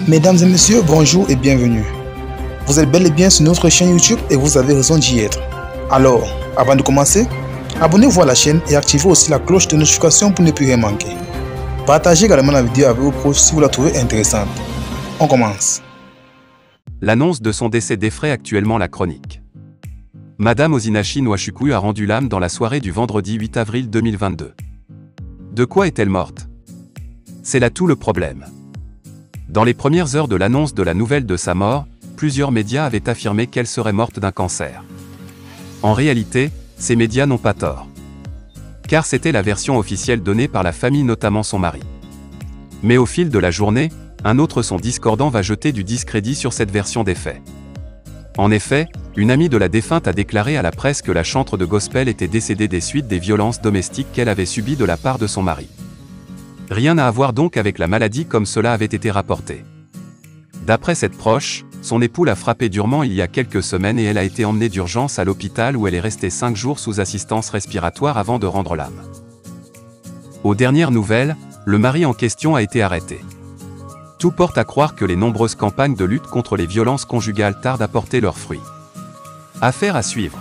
Mesdames et messieurs, bonjour et bienvenue. Vous êtes bel et bien sur notre chaîne YouTube et vous avez raison d'y être. Alors, avant de commencer, abonnez-vous à la chaîne et activez aussi la cloche de notification pour ne plus rien manquer. Partagez également la vidéo avec vos proches si vous la trouvez intéressante. On commence. L'annonce de son décès défraie actuellement la chronique. Madame Osinachi Nwachukwu a rendu l'âme dans la soirée du vendredi 8 avril 2022. De quoi est-elle morte? C'est là tout le problème. Dans les premières heures de l'annonce de la nouvelle de sa mort, plusieurs médias avaient affirmé qu'elle serait morte d'un cancer. En réalité, ces médias n'ont pas tort. Car c'était la version officielle donnée par la famille, notamment son mari. Mais au fil de la journée, un autre son discordant va jeter du discrédit sur cette version des faits. En effet, une amie de la défunte a déclaré à la presse que la chanteuse de gospel était décédée des suites des violences domestiques qu'elle avait subies de la part de son mari. Rien à voir donc avec la maladie comme cela avait été rapporté. D'après cette proche, son époux l'a frappée durement il y a quelques semaines et elle a été emmenée d'urgence à l'hôpital où elle est restée 5 jours sous assistance respiratoire avant de rendre l'âme. Aux dernières nouvelles, le mari en question a été arrêté. Tout porte à croire que les nombreuses campagnes de lutte contre les violences conjugales tardent à porter leurs fruits. Affaire à suivre.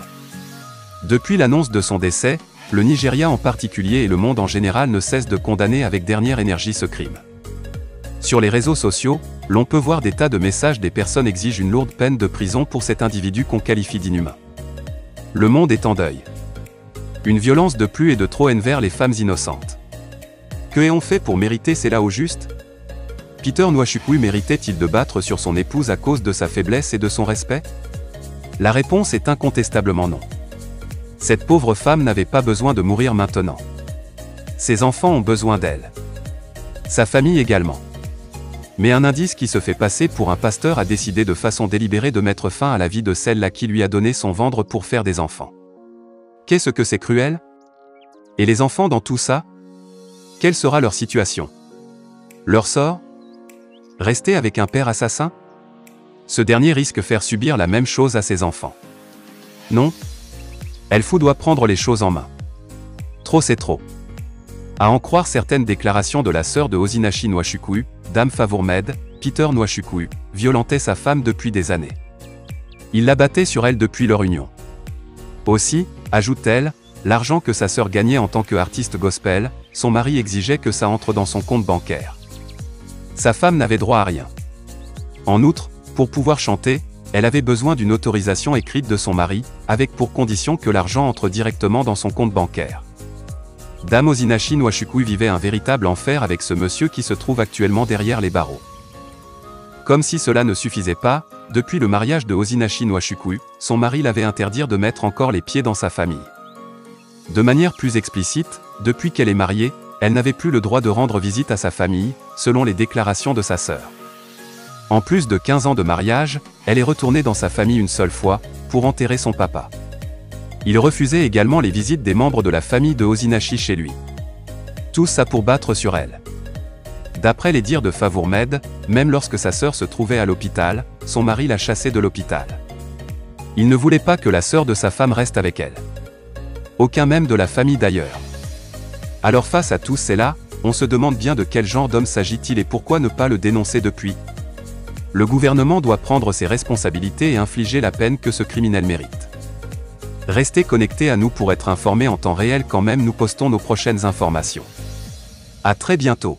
Depuis l'annonce de son décès, le Nigeria en particulier et le monde en général ne cessent de condamner avec dernière énergie ce crime. Sur les réseaux sociaux, l'on peut voir des tas de messages des personnes exigent une lourde peine de prison pour cet individu qu'on qualifie d'inhumain. Le monde est en deuil. Une violence de plus et de trop envers les femmes innocentes. Que ont-on fait pour mériter cela au juste? Peter Nwachukwu méritait-il de battre sur son épouse à cause de sa faiblesse et de son respect? La réponse est incontestablement non. Cette pauvre femme n'avait pas besoin de mourir maintenant. Ses enfants ont besoin d'elle. Sa famille également. Mais un indice qui se fait passer pour un pasteur a décidé de façon délibérée de mettre fin à la vie de celle-là qui lui a donné son ventre pour faire des enfants. Qu'est-ce que c'est cruel? Et les enfants dans tout ça? Quelle sera leur situation? Leur sort? Rester avec un père assassin? Ce dernier risque de faire subir la même chose à ses enfants. Non? Elle doit prendre les choses en main. Trop c'est trop. À en croire certaines déclarations de la sœur de Osinachi Nwachukwu, Dame Favourmed, Peter Nwachukwu, violentait sa femme depuis des années. Il la battait sur elle depuis leur union. Aussi, ajoute-t-elle, l'argent que sa sœur gagnait en tant qu'artiste gospel, son mari exigeait que ça entre dans son compte bancaire. Sa femme n'avait droit à rien. En outre, pour pouvoir chanter, elle avait besoin d'une autorisation écrite de son mari, avec pour condition que l'argent entre directement dans son compte bancaire. Dame Osinachi Nwachukwu vivait un véritable enfer avec ce monsieur qui se trouve actuellement derrière les barreaux. Comme si cela ne suffisait pas, depuis le mariage de Osinachi Nwachukwu, son mari l'avait interdit de mettre encore les pieds dans sa famille. De manière plus explicite, depuis qu'elle est mariée, elle n'avait plus le droit de rendre visite à sa famille, selon les déclarations de sa sœur. En plus de 15 ans de mariage, elle est retournée dans sa famille une seule fois, pour enterrer son papa. Il refusait également les visites des membres de la famille de Osinachi chez lui. Tout ça pour battre sur elle. D'après les dires de Favourmed, même lorsque sa sœur se trouvait à l'hôpital, son mari l'a chassée de l'hôpital. Il ne voulait pas que la sœur de sa femme reste avec elle. Aucun même de la famille d'ailleurs. Alors face à tous cela, on se demande bien de quel genre d'homme s'agit-il et pourquoi ne pas le dénoncer depuis? Le gouvernement doit prendre ses responsabilités et infliger la peine que ce criminel mérite. Restez connectés à nous pour être informés en temps réel quand même nous postons nos prochaines informations. À très bientôt.